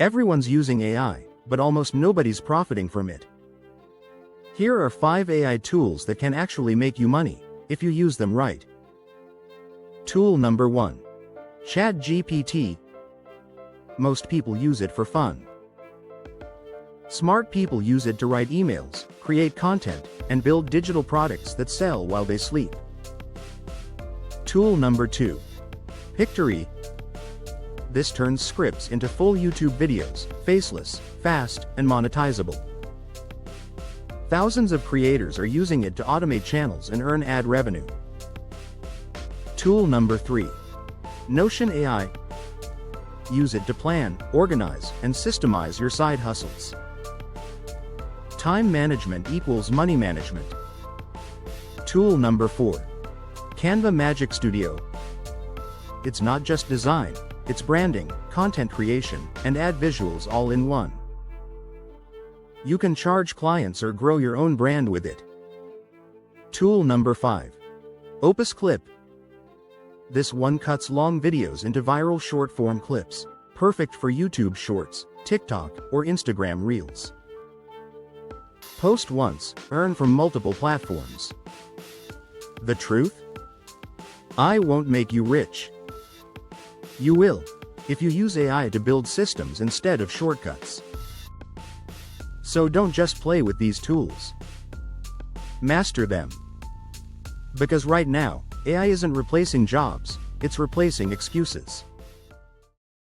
Everyone's using AI, but almost nobody's profiting from it. Here are 5 AI tools that can actually make you money, if you use them right. Tool number 1. ChatGPT. Most people use it for fun. Smart people use it to write emails, create content, and build digital products that sell while they sleep. Tool number 2. Pictory. This turns scripts into full YouTube videos, faceless, fast, and monetizable. Thousands of creators are using it to automate channels and earn ad revenue. Tool number 3. Notion AI. Use it to plan, organize, and systemize your side hustles. Time management equals money management. Tool number 4. Canva Magic Studio. It's not just design, it's branding, content creation, and ad visuals all in one. You can charge clients or grow your own brand with it. Tool number 5. Opus Clip. This one cuts long videos into viral short-form clips, perfect for YouTube Shorts, TikTok, or Instagram Reels. Post once, earn from multiple platforms. The truth? AI won't make you rich. You will, if you use AI to build systems instead of shortcuts. So don't just play with these tools. Master them. Because right now, AI isn't replacing jobs, it's replacing excuses.